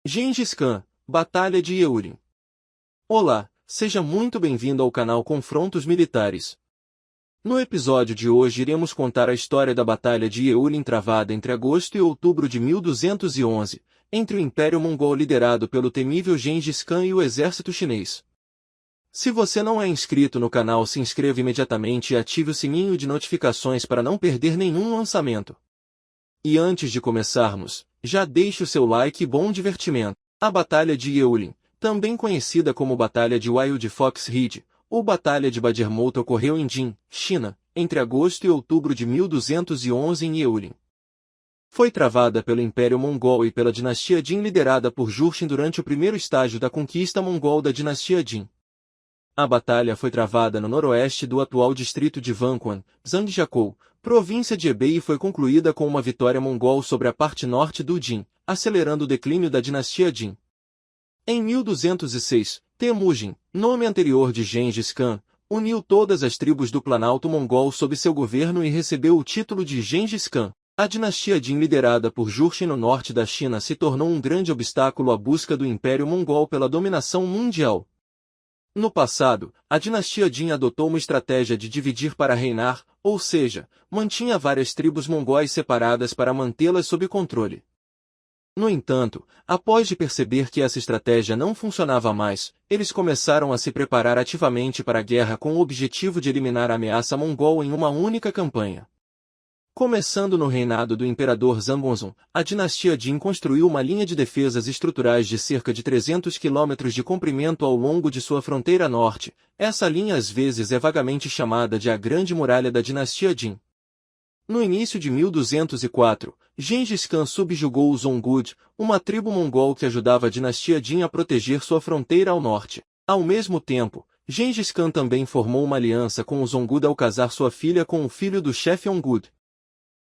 Gengis Khan, Batalha de Yeurin. Olá, seja muito bem-vindo ao canal Confrontos Militares. No episódio de hoje iremos contar a história da Batalha de Yeurin travada entre agosto e outubro de 1211, entre o Império Mongol liderado pelo temível Gengis Khan e o exército chinês. Se você não é inscrito no canal, se inscreva imediatamente e ative o sininho de notificações para não perder nenhum lançamento. E antes de começarmos, já deixe o seu like e bom divertimento. A Batalha de Yeurin, também conhecida como Batalha de Wild Fox Ridge, ou Batalha de Badermout, ocorreu em Jin, China, entre agosto e outubro de 1211 em Yeurin. Foi travada pelo Império Mongol e pela dinastia Jin liderada por Jurchen durante o primeiro estágio da conquista mongol da dinastia Jin. A batalha foi travada no noroeste do atual distrito de Vanquan, Zhangjiakou, província de Hebei, e foi concluída com uma vitória mongol sobre a parte norte do Jin, acelerando o declínio da dinastia Jin. Em 1206, Temujin, nome anterior de Gengis Khan, uniu todas as tribos do Planalto Mongol sob seu governo e recebeu o título de Gengis Khan. A dinastia Jin liderada por Jurchen no norte da China se tornou um grande obstáculo à busca do Império Mongol pela dominação mundial. No passado, a dinastia Jin adotou uma estratégia de dividir para reinar, ou seja, mantinha várias tribos mongóis separadas para mantê-las sob controle. No entanto, após de perceber que essa estratégia não funcionava mais, eles começaram a se preparar ativamente para a guerra com o objetivo de eliminar a ameaça mongol em uma única campanha. Começando no reinado do imperador Zhangguozong, a dinastia Jin construiu uma linha de defesas estruturais de cerca de 300 quilômetros de comprimento ao longo de sua fronteira norte. Essa linha às vezes é vagamente chamada de a Grande Muralha da dinastia Jin. No início de 1204, Gengis Khan subjugou os Ongud, uma tribo mongol que ajudava a dinastia Jin a proteger sua fronteira ao norte. Ao mesmo tempo, Gengis Khan também formou uma aliança com os Ongud ao casar sua filha com o filho do chefe Ongud.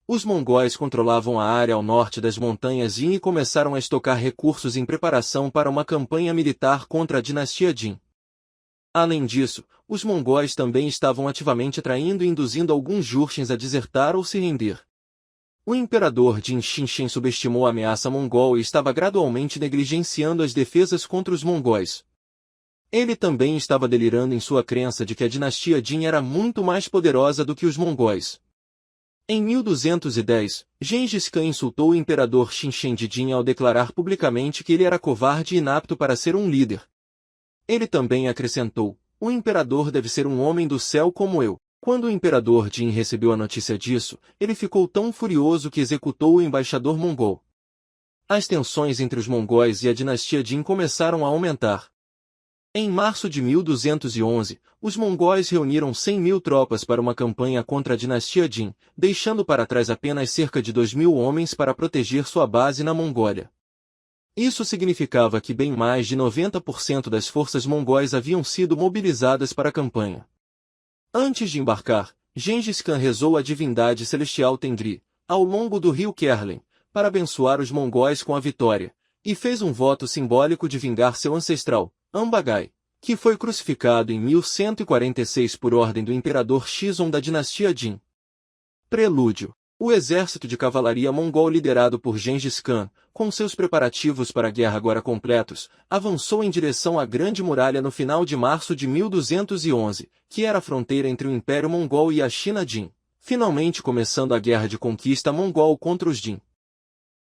Os mongóis controlavam a área ao norte das montanhas Jin e começaram a estocar recursos em preparação para uma campanha militar contra a dinastia Jin. Além disso, os mongóis também estavam ativamente atraindo e induzindo alguns Jurchens a desertar ou se render. O imperador Jin Xinchen subestimou a ameaça mongol e estava gradualmente negligenciando as defesas contra os mongóis. Ele também estava delirando em sua crença de que a dinastia Jin era muito mais poderosa do que os mongóis. Em 1210, Gengis Khan insultou o imperador Xinchen de Jin ao declarar publicamente que ele era covarde e inapto para ser um líder. Ele também acrescentou: "O imperador deve ser um homem do céu como eu." Quando o imperador Jin recebeu a notícia disso, ele ficou tão furioso que executou o embaixador mongol. As tensões entre os mongóis e a dinastia Jin começaram a aumentar. Em março de 1211, os mongóis reuniram 100.000 tropas para uma campanha contra a dinastia Jin, deixando para trás apenas cerca de 2.000 homens para proteger sua base na Mongólia. Isso significava que bem mais de 90% das forças mongóis haviam sido mobilizadas para a campanha. Antes de embarcar, Gengis Khan rezou à divindade celestial Tengri, ao longo do rio Kerlen, para abençoar os mongóis com a vitória, e fez um voto simbólico de vingar seu ancestral, Ambagai, que foi crucificado em 1146 por ordem do imperador Shizong da dinastia Jin. Prelúdio. O exército de cavalaria mongol liderado por Gengis Khan, com seus preparativos para a guerra agora completos, avançou em direção à Grande Muralha no final de março de 1211, que era a fronteira entre o Império Mongol e a China Jin, finalmente começando a guerra de conquista mongol contra os Jin.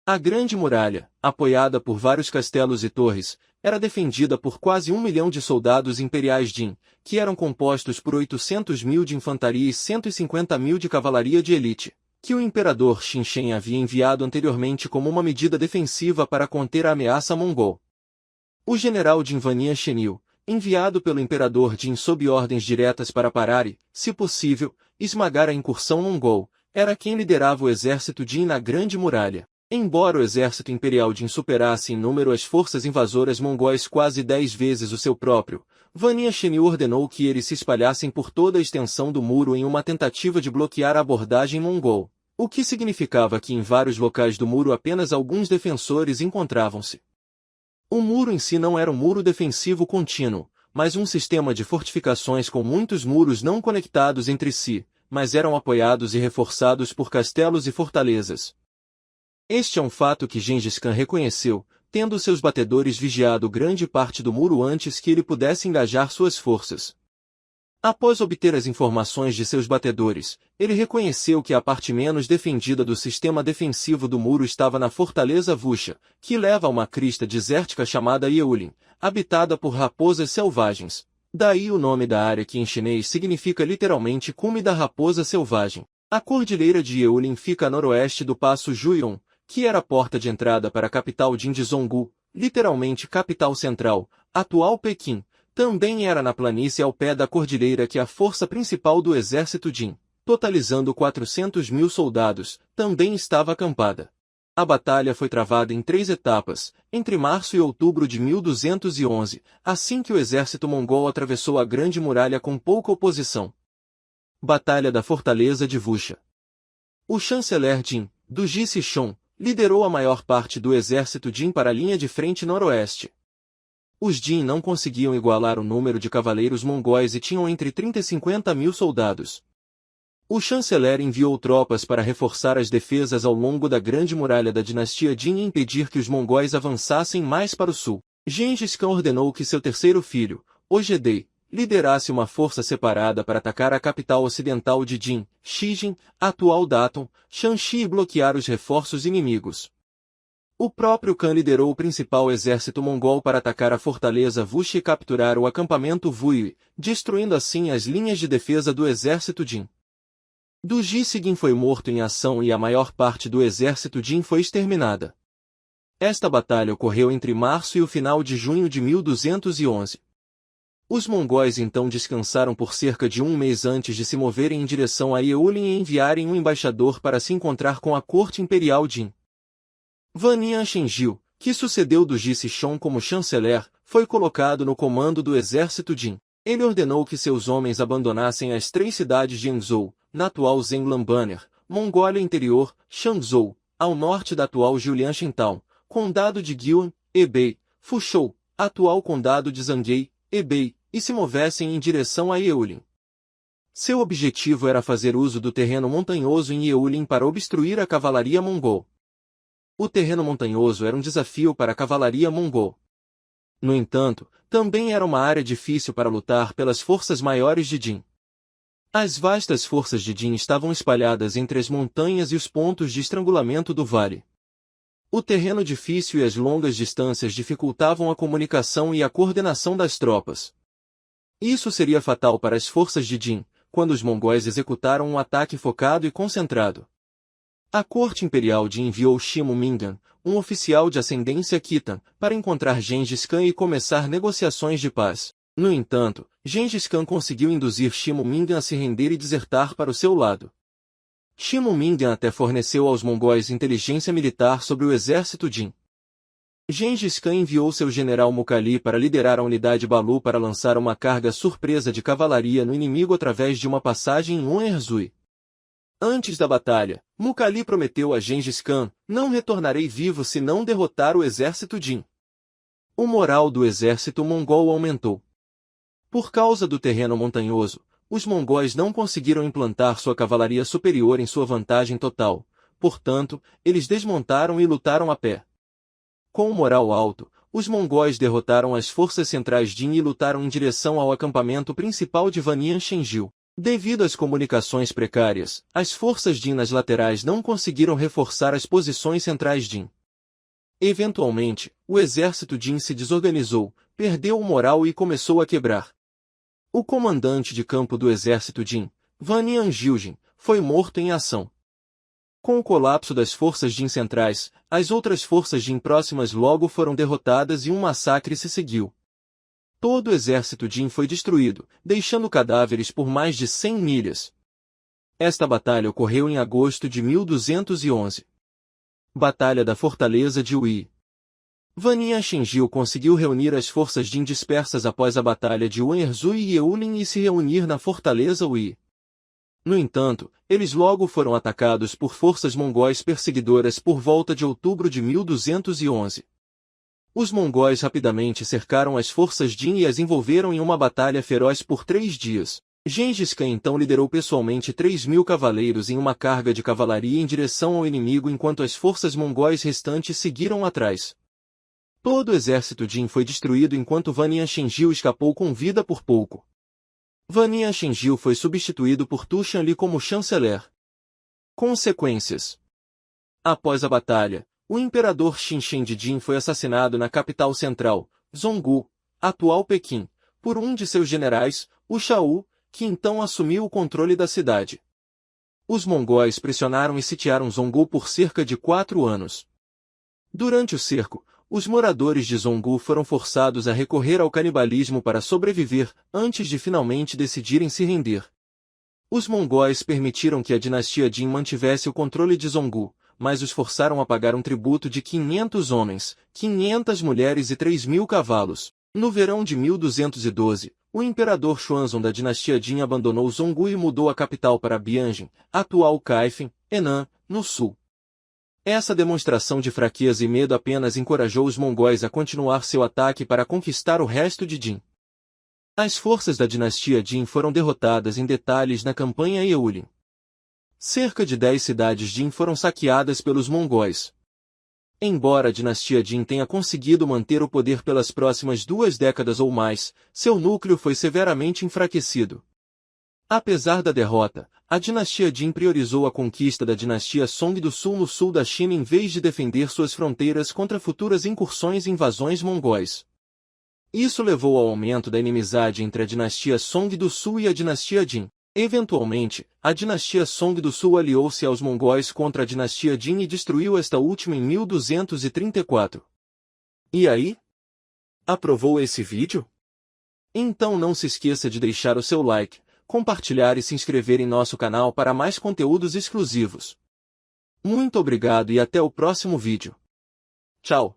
A Grande Muralha, apoiada por vários castelos e torres, era defendida por quase 1 milhão de soldados imperiais Jin, que eram compostos por 800.000 de infantaria e 150.000 de cavalaria de elite, que o imperador Xinchen havia enviado anteriormente como uma medida defensiva para conter a ameaça mongol. O general Jin Vania Chenil, enviado pelo imperador Jin sob ordens diretas para parar e, se possível, esmagar a incursão mongol, era quem liderava o exército Jin na Grande Muralha. Embora o exército imperial Jin superasse em número as forças invasoras mongóis quase 10 vezes o seu próprio, Vania Chenil ordenou que eles se espalhassem por toda a extensão do muro em uma tentativa de bloquear a abordagem mongol, o que significava que em vários locais do muro apenas alguns defensores encontravam-se. O muro em si não era um muro defensivo contínuo, mas um sistema de fortificações com muitos muros não conectados entre si, mas eram apoiados e reforçados por castelos e fortalezas. Este é um fato que Gengis Khan reconheceu, tendo seus batedores vigiado grande parte do muro antes que ele pudesse engajar suas forças. Após obter as informações de seus batedores, ele reconheceu que a parte menos defendida do sistema defensivo do muro estava na fortaleza Vusha, que leva a uma crista desértica chamada Yeulin, habitada por raposas selvagens. Daí o nome da área que em chinês significa literalmente cume da raposa selvagem. A cordilheira de Yeulin fica a noroeste do passo Juyon, que era a porta de entrada para a capital Jin de Zhonggu, literalmente capital central, atual Pequim. Também era na planície ao pé da cordilheira que a força principal do exército Jin, totalizando 400.000 soldados, também estava acampada. A batalha foi travada em 3 etapas, entre março e outubro de 1211, assim que o exército mongol atravessou a Grande Muralha com pouca oposição. Batalha da Fortaleza de Vusha. O chanceler Jin, do Ji Sichon, liderou a maior parte do exército Jin para a linha de frente noroeste. Os Jin não conseguiam igualar o número de cavaleiros mongóis e tinham entre 30 e 50 mil soldados. O chanceler enviou tropas para reforçar as defesas ao longo da Grande Muralha da dinastia Jin e impedir que os mongóis avançassem mais para o sul. Gengis Khan ordenou que seu terceiro filho, Ogedei, liderasse uma força separada para atacar a capital ocidental de Jin, Shijin, atual Daton, Shanxi e bloquear os reforços inimigos. O próprio Khan liderou o principal exército mongol para atacar a fortaleza Vusha e capturar o acampamento Vui, destruindo assim as linhas de defesa do exército Jin. Du Jisigin foi morto em ação e a maior parte do exército Jin foi exterminada. Esta batalha ocorreu entre março e o final de junho de 1211. Os mongóis então descansaram por cerca de um mês antes de se moverem em direção a Yeulin e enviarem um embaixador para se encontrar com a corte imperial Jin. Vanian Shenjiu, que sucedeu Du Ji-Sichon como chanceler, foi colocado no comando do exército Jin. Ele ordenou que seus homens abandonassem as 3 cidades de Hangzhou, na atual Zenglan-Banner, Mongólia Interior, Shangzhou, ao norte da atual Julianshantown, condado de Gyuan, Hebei, Fushou, atual condado de Zhangye, Hebei, e se movessem em direção a Yeulin. Seu objetivo era fazer uso do terreno montanhoso em Yeulin para obstruir a cavalaria mongol. O terreno montanhoso era um desafio para a cavalaria mongol. No entanto, também era uma área difícil para lutar pelas forças maiores de Jin. As vastas forças de Jin estavam espalhadas entre as montanhas e os pontos de estrangulamento do vale. O terreno difícil e as longas distâncias dificultavam a comunicação e a coordenação das tropas. Isso seria fatal para as forças de Jin, quando os mongóis executaram um ataque focado e concentrado. A corte imperial Jin enviou Shimu Mingan, um oficial de ascendência Khitan, para encontrar Gengis Khan e começar negociações de paz. No entanto, Gengis Khan conseguiu induzir Shimu Mingan a se render e desertar para o seu lado. Shimu Mingan até forneceu aos mongóis inteligência militar sobre o exército Jin. Gengis Khan enviou seu general Mukhali para liderar a unidade Balu para lançar uma carga surpresa de cavalaria no inimigo através de uma passagem em Unerzui. Antes da batalha, Mukhali prometeu a Gengis Khan: "Não retornarei vivo se não derrotar o exército Jin." O moral do exército mongol aumentou. Por causa do terreno montanhoso, os mongóis não conseguiram implantar sua cavalaria superior em sua vantagem total, portanto, eles desmontaram e lutaram a pé. Com o moral alto, os mongóis derrotaram as forças centrais Jin e lutaram em direção ao acampamento principal de Vanian Shenjiu. Devido às comunicações precárias, as forças Jin nas laterais não conseguiram reforçar as posições centrais Jin. Eventualmente, o exército Jin se desorganizou, perdeu o moral e começou a quebrar. O comandante de campo do exército Jin, Vanian Jiljin, foi morto em ação. Com o colapso das forças Jin centrais, as outras forças Jin próximas logo foram derrotadas e um massacre se seguiu. Todo o exército Jin foi destruído, deixando cadáveres por mais de 100 milhas. Esta batalha ocorreu em agosto de 1211. Batalha da Fortaleza de Ui. Vanian Shenjiu conseguiu reunir as forças Jin dispersas após a batalha de Unerzui e Yeulin e se reunir na Fortaleza Ui. No entanto, eles logo foram atacados por forças mongóis perseguidoras por volta de outubro de 1211. Os mongóis rapidamente cercaram as forças Jin e as envolveram em uma batalha feroz por 3 dias. Gengis Khan então liderou pessoalmente 3.000 cavaleiros em uma carga de cavalaria em direção ao inimigo enquanto as forças mongóis restantes seguiram atrás. Todo o exército Jin foi destruído enquanto Vanian Shenjiu escapou com vida por pouco. Vanian Shenjiu foi substituído por Tu Shanli como chanceler. Consequências. Após a batalha, o imperador Xinshen de Jin foi assassinado na capital central, Zhonggu, atual Pequim, por um de seus generais, o Shao, que então assumiu o controle da cidade. Os mongóis pressionaram e sitiaram Zhonggu por cerca de 4 anos. Durante o cerco, os moradores de Zhonggu foram forçados a recorrer ao canibalismo para sobreviver, antes de finalmente decidirem se render. Os mongóis permitiram que a dinastia Jin mantivesse o controle de Zhonggu, mas os forçaram a pagar um tributo de 500 homens, 500 mulheres e 3.000 cavalos. No verão de 1212, o imperador Xuanzong da dinastia Jin abandonou Zhonggu e mudou a capital para Bianjin, atual Kaifeng, Henan, no sul. Essa demonstração de fraqueza e medo apenas encorajou os mongóis a continuar seu ataque para conquistar o resto de Jin. As forças da dinastia Jin foram derrotadas em detalhes na campanha Yeulin. Cerca de 10 cidades Jin foram saqueadas pelos mongóis. Embora a dinastia Jin tenha conseguido manter o poder pelas próximas 2 décadas ou mais, seu núcleo foi severamente enfraquecido. Apesar da derrota, a dinastia Jin priorizou a conquista da dinastia Song do Sul no sul da China em vez de defender suas fronteiras contra futuras incursões e invasões mongóis. Isso levou ao aumento da inimizade entre a dinastia Song do Sul e a dinastia Jin. Eventualmente, a dinastia Song do Sul aliou-se aos mongóis contra a dinastia Jin e destruiu esta última em 1234. E aí? Aprovou esse vídeo? Então não se esqueça de deixar o seu like, compartilhar e se inscrever em nosso canal para mais conteúdos exclusivos. Muito obrigado e até o próximo vídeo. Tchau!